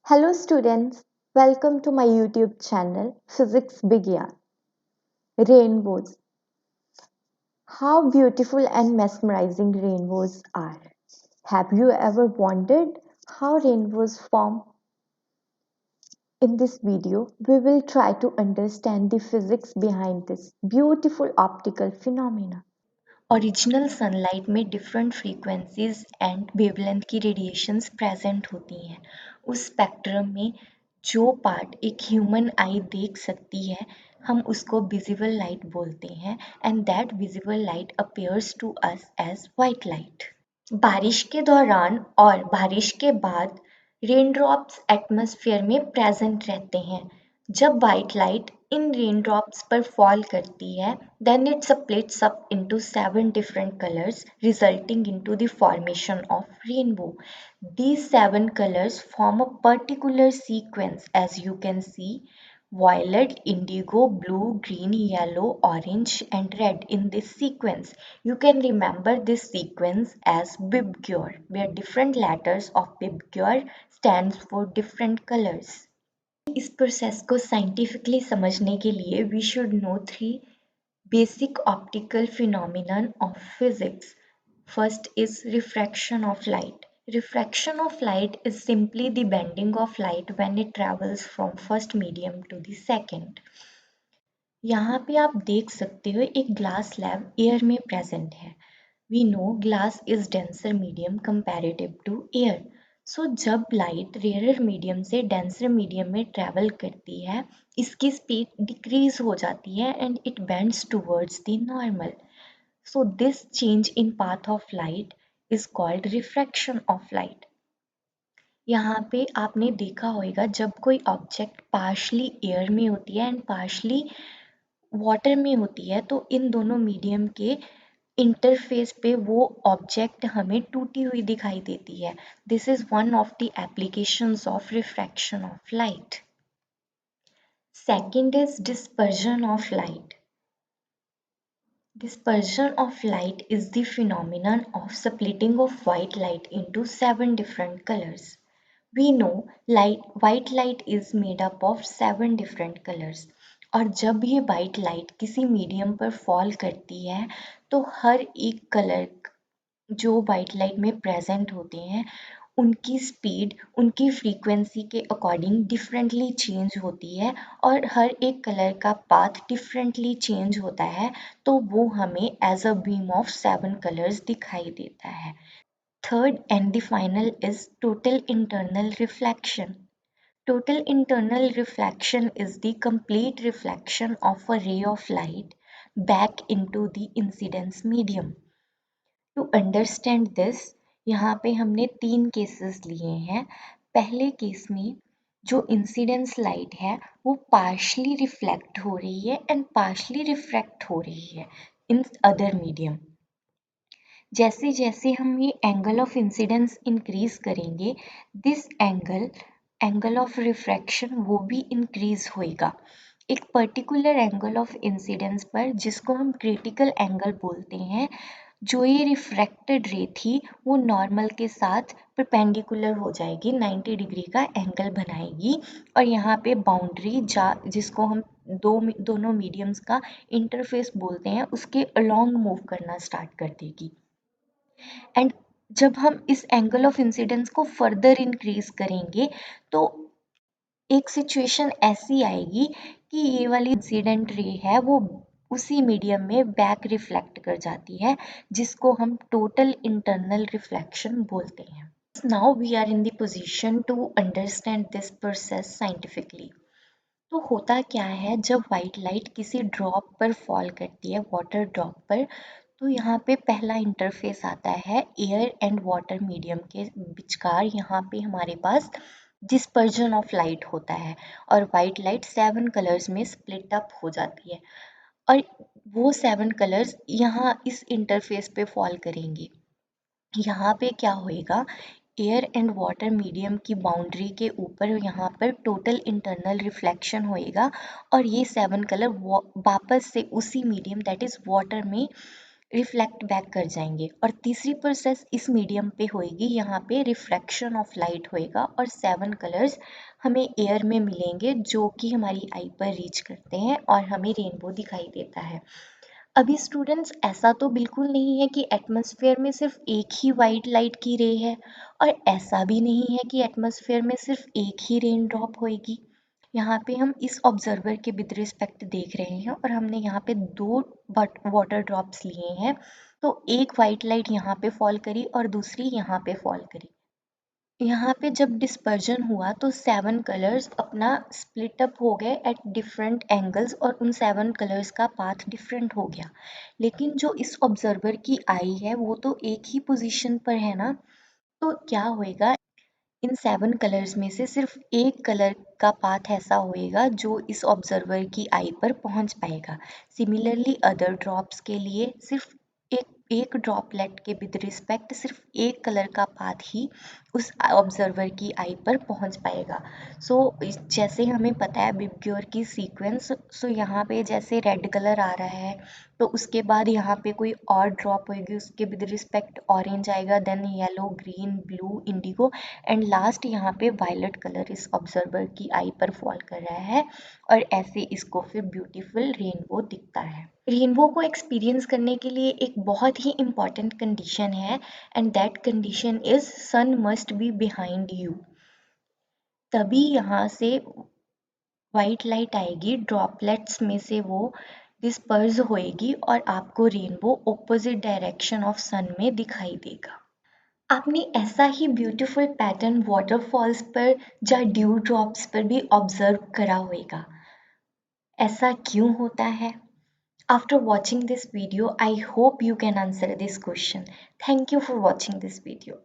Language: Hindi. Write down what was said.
Hello students, welcome to my YouTube channel Physics Begin. Rainbows. How beautiful and mesmerizing rainbows are. Have you ever wondered how rainbows form? In this video, we will try to understand the physics behind this beautiful optical phenomena. Original sunlight में डिफरेंट फ्रीक्वेंसीज एंड वेवलेंथ की रेडिएशंस प्रेजेंट होती हैं। उस स्पेक्ट्रम में जो पार्ट एक ह्यूमन आई देख सकती है हम उसको विजिबल लाइट बोलते हैं and that visible light appears to us as white light. बारिश के दौरान और बारिश के बाद रेनड्रॉप्स एटमॉस्फेयर में प्रेजेंट रहते हैं। जब वाइट लाइट इन रेनड्रॉप्स पर फॉल करती है, then it splits up into 7 different colors, resulting into the formation of rainbow. These 7 colors form a particular sequence, as you can see: violet, indigo, blue, green, yellow, orange, and red in this sequence. You can remember this sequence as BIBGYOR, where different letters of BIBGYOR stands for different colors. इस प्रोसेस को साइंटिफिकली समझने के लिए we should know 3 basic optical phenomenon of physics. First is refraction of light. Refraction of light is simply the bending of light when it travels from first medium to the second. यहाँ पे आप देख सकते हो एक ग्लास स्लैब एयर में प्रेजेंट है। We know glass is denser medium comparative to air. So जब लाइट रेयर मीडियम से डेंसर मीडियम में ट्रेवल करती है, इसकी स्पीड डिक्रीज हो जाती है and it bends towards the normal. So this change in path of light is called refraction of light. यहाँ पे आपने देखा होगा जब कोई ऑब्जेक्ट पार्शली एयर में होती है एंड पार्शली वाटर में होती है तो इन दोनों मीडियम के इंटरफेस पे वो ऑब्जेक्ट हमें टूटी हुई दिखाई देती है। This is one of the applications of refraction of light. Second is dispersion of light. Dispersion of light is the phenomenon of splitting of white light into 7 different colors. We know white light is made up of 7 different colors. और जब ये वाइट लाइट किसी मीडियम पर फॉल करती है तो हर एक कलर जो वाइट लाइट में प्रेजेंट होते हैं उनकी स्पीड उनकी फ्रीक्वेंसी के अकॉर्डिंग डिफरेंटली चेंज होती है और हर एक कलर का पाथ डिफरेंटली चेंज होता है, तो वो हमें as a beam of 7 colours दिखाई देता है। Third and the final is total internal reflection. Total internal reflection is the complete reflection of a ray of light back into the incidence medium. To understand this, यहाँ पे हमने 3 केसेस लिए हैं। पहले केस में जो इंसिडेंस लाइट है वो पार्शली रिफ्लेक्ट हो रही है एंड पार्शली रिफ्रैक्ट हो रही है इन अदर मीडियम। जैसे जैसे हम ये एंगल ऑफ इंसिडेंस इंक्रीज करेंगे, दिस एंगल ऑफ रिफ्रैक्शन वो भी इंक्रीज होएगा। एक पर्टिकुलर एंगल ऑफ इंसिडेंस पर जिसको हम क्रिटिकल एंगल बोलते हैं, जो ये रिफ्रैक्टेड रे थी वो नॉर्मल के साथ परपेंडिकुलर हो जाएगी, 90 डिग्री का एंगल बनाएगी और यहाँ पे बाउंड्री जिसको हम दोनों मीडियम्स का इंटरफेस बोलते हैं उसके अलोंग मूव करना स्टार्ट कर देगी। एंड जब हम इस एंगल ऑफ इंसिडेंस को फर्दर इंक्रीज करेंगे तो एक सिचुएशन ऐसी आएगी कि ये वाली इंसिडेंट रे है वो उसी मीडियम में बैक रिफ्लेक्ट कर जाती है, जिसको हम टोटल इंटरनल रिफ्लेक्शन बोलते हैं। Now we are in the position to understand this process scientifically. तो होता क्या है जब वाइट लाइट किसी ड्रॉप पर फॉल करती है, वाटर ड्रॉप पर, तो यहाँ पे पहला इंटरफेस आता है एयर एंड वाटर मीडियम के विचकार। यहाँ पे हमारे पास डिस्पर्जन ऑफ लाइट होता है और वाइट लाइट 7 कलर्स में स्प्लिट अप हो जाती है और वो 7 कलर्स यहाँ इस इंटरफेस पे फॉल करेंगे। यहाँ पे क्या होएगा, एयर एंड वाटर मीडियम की बाउंड्री के ऊपर यहाँ पर टोटल इंटरनल रिफ्लेक्शन होएगा और ये 7 कलर वापस से उसी मीडियम दैट इज वाटर में रिफ्लेक्ट बैक कर जाएंगे। और तीसरी प्रोसेस इस मीडियम पे होएगी, यहाँ पे रिफ्रैक्शन ऑफ लाइट होएगा और 7 कलर्स हमें एयर में मिलेंगे जो कि हमारी आई पर रीच करते हैं और हमें रेनबो दिखाई देता है। अभी स्टूडेंट्स ऐसा तो बिल्कुल नहीं है कि एटमॉस्फेयर में सिर्फ एक ही वाइट लाइट की रे है, और ऐसा भी नहीं है कि एटमॉस्फेयर में सिर्फ एक ही रेन ड्रॉप होएगी। यहाँ पे हम इस ऑब्जर्वर के विद रिस्पेक्ट देख रहे हैं और हमने यहाँ पे दो वाटर ड्रॉप्स लिए हैं, तो एक वाइट लाइट यहाँ पे फॉल करी और दूसरी यहाँ पे फॉल करी। यहाँ पे जब डिस्पर्जन हुआ तो 7 कलर्स अपना स्प्लिट अप हो गए एट डिफरेंट एंगल्स और उन 7 कलर्स का पाथ डिफरेंट हो गया। लेकिन जो इस ऑब्जर्वर की आई है वो तो एक ही पोजीशन पर है ना, तो क्या होएगा, इन 7 कलर्स में से सिर्फ एक कलर का पाथ ऐसा होएगा जो इस ऑब्जर्वर की आई पर पहुंच पाएगा। सिमिलरली अदर ड्रॉप्स के लिए सिर्फ एक एक ड्रॉपलेट के विद रिस्पेक्ट सिर्फ एक कलर का पाथ ही उस ऑब्जर्वर की आई पर पहुंच पाएगा। सो जैसे हमें पता है बिब्ग्योर की सीक्वेंस, सो यहाँ पे जैसे रेड कलर आ रहा है तो उसके बाद यहाँ पे कोई और ड्रॉप होएगी, उसके विद रिस्पेक्ट ऑरेंज आएगा, then yellow, green, blue, indigo, and last यहाँ पे वायलेट कलर इस ऑब्जर्वर की आई पर फॉल कर रहा है और ऐसे इसको फिर ब्यूटीफुल रेनबो दिखता है। रेनबो को एक्सपीरियंस करने के लिए एक बहुत ही इम्पॉर्टेंट कंडीशन है, and that condition is sun must be behind you. तभी यहाँ से वाइट लाइट आएगी, ड्रॉपलेट्स में से वो डिस्पर्स होएगी और आपको रेनबो ऑपोजिट डायरेक्शन ऑफ सन में दिखाई देगा। आपने ऐसा ही ब्यूटीफुल पैटर्न वाटरफॉल्स पर या ड्यू ड्रॉप्स पर भी ऑब्जर्व करा होगा। ऐसा क्यों होता है? After watching this video, I hope you can answer this question. Thank you for watching this video.